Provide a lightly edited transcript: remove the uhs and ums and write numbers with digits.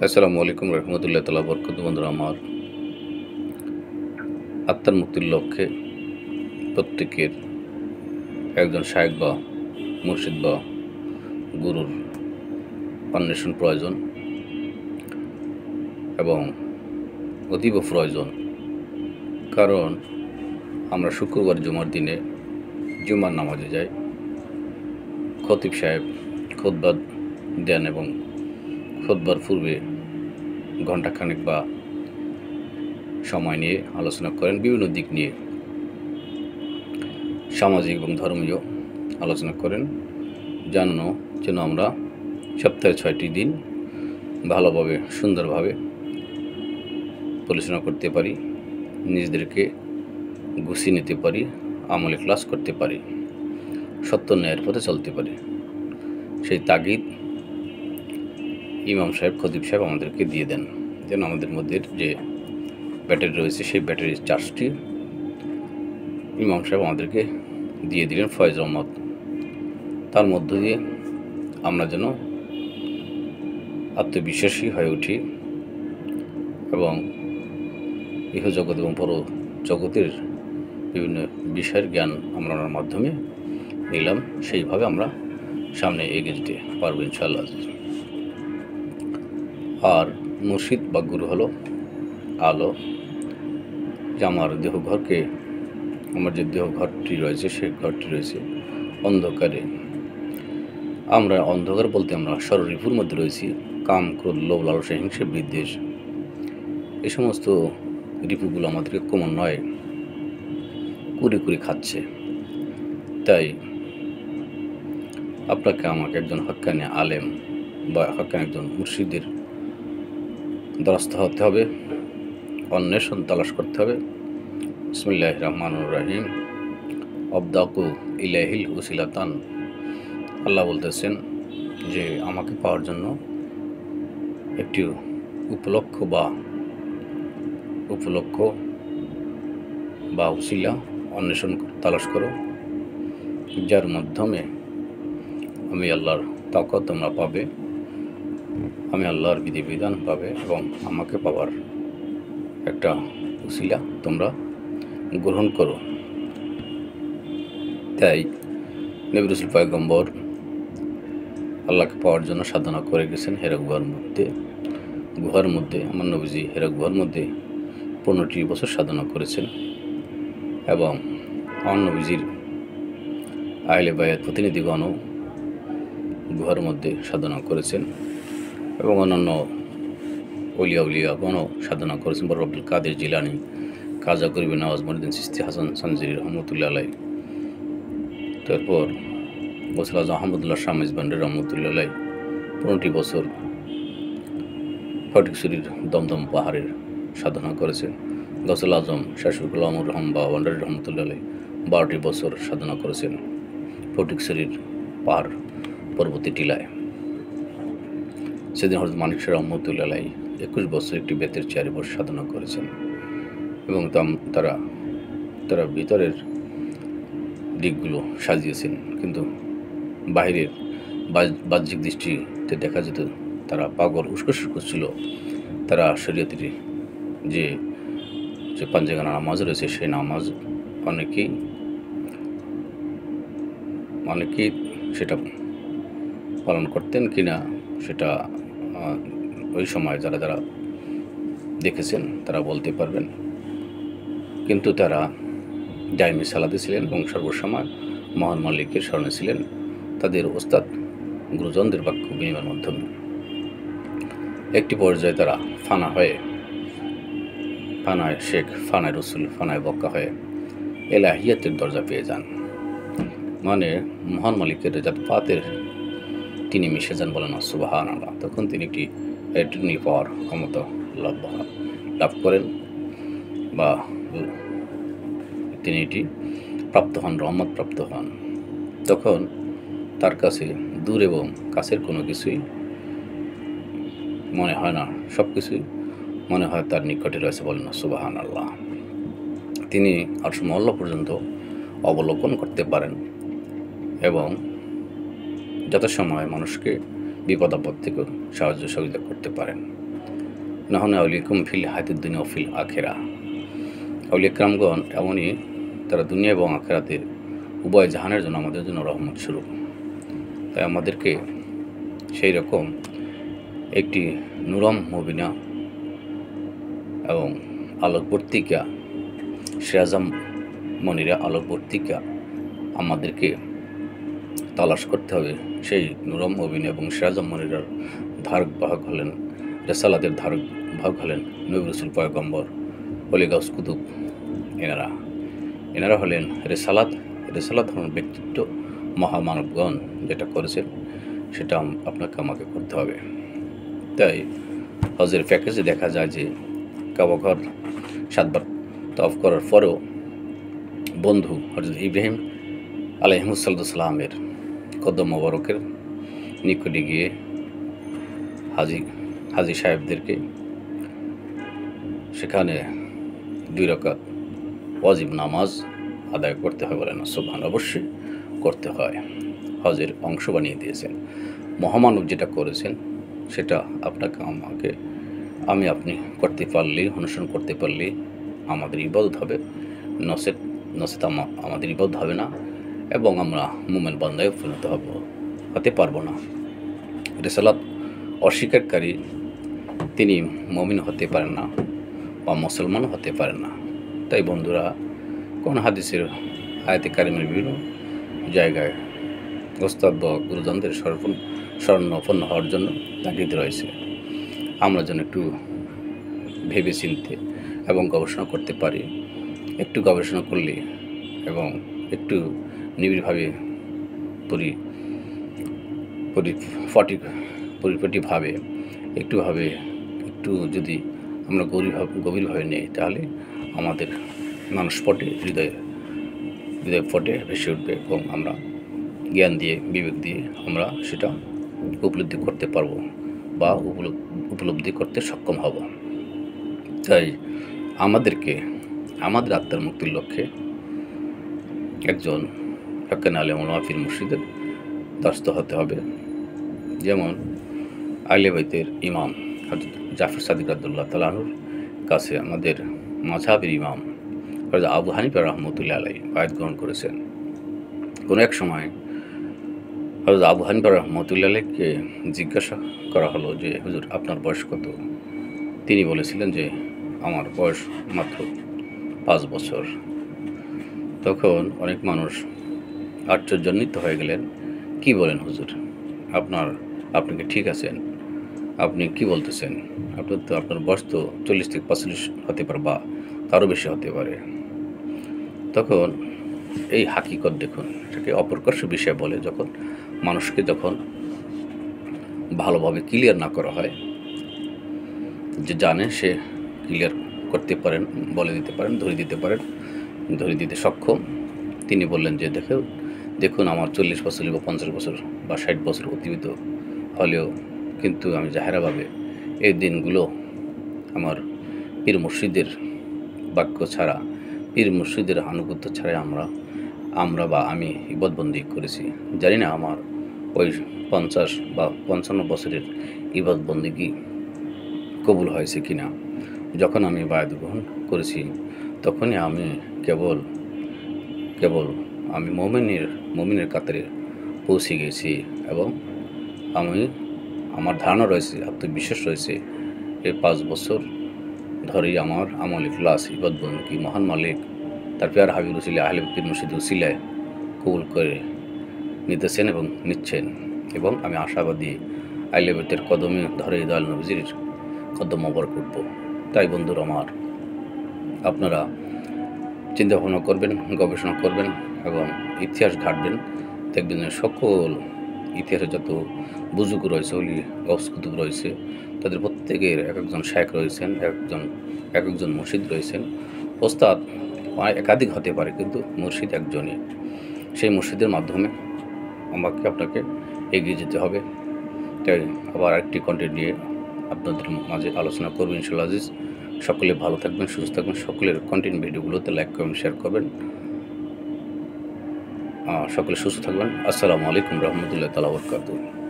আসসালামু আলাইকুম রহমতুল্লাহ তাআলা বরকত। বন্ধুরা আমার, আত্মার মুক্তির লক্ষ্যে প্রত্যেকের একজন শায়েখ বা মুর্শিদ বা গুরুর অন্বেষণ প্রয়োজন এবং অতীব প্রয়োজন। কারণ আমরা শুক্রবার জুমার দিনে জুমার নামাজে যাই, খতিব সাহেব খুতবা দেন এবং খুতবার পূর্বে ঘণ্টাখানেক বা সময় নিয়ে আলোচনা করেন বিভিন্ন দিক নিয়ে, সামাজিক এবং ধর্মীয় আলোচনা করেন, যেন আমরা সপ্তাহে 6টি দিন ভালোভাবে সুন্দরভাবে পরিচালনা করতে পারি, নিজেদেরকে গুছিয়ে নিতে পারি, আমলে ক্লাস করতে পারি, সত্য ন্যায়ের পথে চলতে পারি। সেই তাগিদ ইমাম সাহেব খতিব সাহেব আমাদেরকে দিয়ে দেন, যেন আমাদের মধ্যে যে ব্যাটারি রয়েছে সেই ব্যাটারির চার্জটি ইমাম সাহেব আমাদেরকে দিয়ে দিলেন ফয়েজ রহমত। তার মধ্য দিয়ে আমরা যেন আত্মবিশ্বাসী হয়ে উঠি এবং ইহজগৎ এবং পর জগতের বিভিন্ন বিষয়ের জ্ঞান আমরা ওনার মাধ্যমে নিলাম। সেইভাবে আমরা সামনে এগিয়ে যেতে পারবো ইনশাআল্লাহ। আর মুর্শিদ বা গুরু হলো আলো, যে আমার যে দেহ ঘরটি রয়েছে সেই ঘরটি রয়েছে অন্ধকারে। আমরা অন্ধকার বলতে আমরা ষড়রিপুর মধ্যে রয়েছি, কাম, ক্রোধ, লোভ, লালসা, হিংসা, বিদ্বেষ, এই সমস্ত রিপুগুলো আমাদেরকে ক্রমান্বয়ে কুড়ি খাচ্ছে। তাই আপনাকে আমাকে একজন হক্কানি আলেম বা হক্কানি একজন মুর্শিদের দ্বারস্থ হতে হবে, অন্বেষণ তালাশ করতে হবে। বিসমিল্লাহির রহমানির রহিম। অবদাকু ইলাইহিল উসিলাতান। আল্লাহ বলতেছেন যে আমাকে পাওয়ার জন্য একটি উপলক্ষ বা উসিলা অন্বেষণ তালাশ করো, যার মাধ্যমে আমি আল্লাহর তাকত তোমরা পাবে, আমি আল্লাহর বিধিবিধান পাবে এবং আমাকে পাওয়ার একটা উসিলা তোমরা গ্রহণ করো। তাই নবী রাসূল পয়গম্বর আল্লাহকে পাওয়ার জন্য সাধনা করে গেছেন হেরা গুহার মধ্যে। আমার নবীজি হেরা গুহার মধ্যে 15টি বছর সাধনা করেছেন এবং আমার নবীজির আহলে বায়াত প্রতিনিধিগণও গুহার মধ্যে সাধনা করেছেন এবং অন্যান্য উলিয়াগণও সাধনা করেছেন। বড় আব্দুল কাদের জিলানী, কাজা গরিব নওয়াজ, মঈনুদ্দিন চিশতি, হাসান সানজিরি রহমতুল্লাহ আলাই, তারপর গৌসুল আজম আহমদুল্লাহ শাহ মেজবান্ডারি রহমতুল্লাহ আলাই 15টি বছর ফটিকছড়ির দমদম পাহাড়ের সাধনা করেছেন। গৌসুল আজম শাহ শফিকুল আলম রহমবা ভান্ডারী রহমতুল্লাহ আলাই 12টি বছর সাধনা করেছেন ফটিকছড়ির পাহাড় পরবর্তী টিলায়। সেদিন হযরত মানিক শাহ রহমতুল্লাহ আলাই 21 বছর একটি বেতের চেয়ারে বসে সাধনা করেছেন এবং তারা ভিতরের দিকগুলো সাজিয়েছেন, কিন্তু বাহিরের বাহ্যিক দৃষ্টিতে দেখা যেত তারা পাগল উস্কোস করছিল। তারা শরীয়তের যে পাঞ্জেগানা নামাজ রয়েছে সেই নামাজ অনেকেই সেটা পালন করতেন কিনা সেটা ওই সময় যারা দেখেছেন তারা বলতে পারবেন, কিন্তু তারা দাইমি সালাতে ছিলেন এবং সর্বসময় মহান মালিকের স্মরণে ছিলেন তাদের ওস্তাদ গুরুজনদের বাক্য বিনিময়ের মাধ্যমে। একটি পর্যায়ে তারা ফানায় শেখ, ফানায় রসুল, ফানায় বক্কা হয়ে এলাহিয়াতের দরজা পেয়ে যান, মানে মহান মালিকের রেজাত পাতের তিনি মিশে যান, বলেন সুবহানাল্লাহ। তখন তিনি একটি এটর্নি পাওয়ার ক্ষমতা লাভ করেন বা তিনি এটি প্রাপ্ত হন, রহমত প্রাপ্ত হন। তখন তার কাছে দূর এবং কাছের কোনো কিছুই মনে হয় না, সব কিছুই মনে হয় তার নিকটে রয়েছে, বলেন সুবহানাল্লাহ। তিনি আরশ মহল্লা পর্যন্ত অবলোকন করতে পারেন এবং যথাসময়ে মানুষকে বিপদ আপদ থেকে সাহায্য সহযোগিতা করতে পারেন। নাহনু আউলিয়াকুম ফিল হায়াতিদ দুনিয়া ওয়া ফিল আখিরাহ। আউলিয়া কিরামগণ এমনই, তারা দুনিয়া এবং আখিরাতে উভয় জাহানের জন্য আমাদের জন্য রহমত স্বরূপ। তাই আমাদেরকে সেই রকম একটি নূরম মুবিনা এবং আলোকবর্তিকা, সিরাজাম মনিরা আলোকবর্তিকা আমাদেরকে তালাশ করতে হবে। সেই নূরম মুবিনা এবং সিরাজাম মনিরার ধারক বাহক হলেন, রেসালাতের ধারক বাহক হলেন নবী রাসূল পয়গম্বর, ওলি গাউস কুতুব। এনারা হলেন রেসালাত ধরনের ব্যক্তিত্ব মহামানবগণ যেটা করেছেন সেটা আপনাকে আমাকে করতে হবে। তাই হজের প্যাকেজে দেখা যায় যে কাবাঘর 7 বার তওয়াফ করার পরেও বন্ধু হযরত ইব্রাহিম আলাইহিসসালামের কদম মোবারকের নিকটে গিয়ে হাজী সাহেবদেরকে সেখানে 2 রাকাত ওয়াজিব নামাজ আদায় করতে হয় বলেন। সুবহান, অবশ্যই করতে হয়। হজের অংশ বানিয়ে দিয়েছেন মহামানব, যেটা করেছেন সেটা আপনাকে আমাকে আপনি করতে পারলেই, অনুসরণ করতে পারলেই আমাদের ইবাদত হবে, নচেত আমাদের ইবাদত হবে না এবং আমরা মুমিন বান্দায় পরিণত হতে পারবো না। রিসালাত অস্বীকারী তিনি মুমিন হতে পারেন না বা মুসলমান হতে পারেন না। তাই বন্ধুরা, কোন হাদিসের আয়াতে কারিমের বিভিন্ন জায়গায় ওস্তাদ বা গুরুজনদের শরণাপন্ন হওয়ার জন্য তাগিদ রয়েছে। আমরা যেন একটু ভেবে চিনতে এবং গবেষণা করতে পারি। একটু গবেষণা করলে এবং একটু নিবিড়ভাবে পরিপাটিভাবে একটু যদি আমরা গভীরভাবে নেই, তাহলে আমাদের মানসপটে হৃদয় পটে ভেসে উঠবে এবং আমরা জ্ঞান দিয়ে, বিবেক দিয়ে আমরা সেটা উপলব্ধি করতে পারবো বা উপলব্ধি করতে সক্ষম হব। তাই আমাদেরকে আমাদের আত্মার মুক্তির লক্ষ্যে একজন হক্কানি আলেম ওলামা পীর মুর্শিদের দ্বারস্থ হতে হবে। যেমন আহলে বাইতের ইমাম হযরত জাফর সাদিক রাদিয়াল্লাহু তাআলা আনহুর কাছে আমাদের মাযহাবের ইমাম হযরত আবু হানিফা রাহমাতুল্লাহি আলাইহি বায়াত গ্রহণ করেছেন। কোনো এক সময় হযরত আবু হানিফা রাহমাতুল্লাহি আলাইহিকে জিজ্ঞাসা করা হলো যে, হুজুর আপনার বয়স কত? তিনি বলেছিলেন যে আমার বয়স মাত্র 5 বছর। তখন অনেক মানুষ আশ্চর্যান্বিত হয়ে গেলেন, কি বলেন হুজুর, আপনি কি ঠিক আছেন? আপনি কি বলতেছেন? আপনার বয়স তো 40 থেকে 45 হতে পারে বা তারও বেশি হতে পারে। তখন এই হাকিকত দেখুন, এটাকে অপ্রকাশ্য বিষয় বলে যখন মানুষকে ভালোভাবে ক্লিয়ার না করা হয়, যে জানে সে ক্লিয়ার করতে পারেন, বলে দিতে পারেন, ধরে দিতে সক্ষম। তিনি বললেন যে দেখুন আমার 40 বছর বা 50 বছর বা 60 বছর অতিবাহিত হলেও কিন্তু আমি জাহেরাভাবে এই দিনগুলো আমার পীর মুর্শিদের বাক্য ছাড়া, পীর মুর্শিদের আনুগত্য ছাড়াই আমরা বা আমি ইবাদতবন্দি করেছি। জানি না আমার ওই 50 বা 55 বছরের ইবাদতবন্দিগি কবুল হয়েছে কিনা। যখন আমি বায়াত গ্রহণ করেছি তখনই আমি কেবল আমি মুমিনের কাতারে পৌঁছে গেছি এবং আমার ধারণা রয়েছে, আত্মবিশ্বাস রয়েছে, এই 5 বছর ধরেই আমার আমল ইখলাস ইবাদতবন্দি মহান মালিক তার পেয়ার হাবিব রসুল আহলে পীর মুর্শিদ উসিলায় কবুল করে নিতেছেন এবং নিচ্ছেন। এবং আমি আশাবাদী আহলে বাইতের কদমে ধরে দয়াল নবীজির কদম মোবারক উঠব। তাই বন্ধুরা আমার, আপনারা চিন্তাভাবনা করবেন, গবেষণা করবেন এবং ইতিহাস ঘাঁটবেন। দেখবেন সকল ইতিহাসে যত বুজুর্গ রয়েছে, ওলি গাউস কুতুব রয়েছে, তাদের প্রত্যেকের এক একজন শায়েখ রয়েছেন, এক একজন মুর্শিদ রয়েছেন। ওস্তাদ একাধিক হতে পারে কিন্তু মুর্শিদ একজনই। সেই মুর্শিদের মাধ্যমে আপনাকে এগিয়ে যেতে হবে। তাই আবার আরেকটি কন্টেন্ট নিয়ে আপনাদের মাঝে আলোচনা করবেন ইনশাআল্লাহ আজিজ। সকলে ভালো থাকবেন, সুস্থ থাকবেন। সকলের কন্টেন্ট ভিডিওগুলোতে লাইক, কমেন্ট, শেয়ার করবেন। সকলে সুস্থ থাকবেন। আসসালামু আলাইকুম রহমতুল্লাহি তাআলা ওয়া বারাকাতুহু।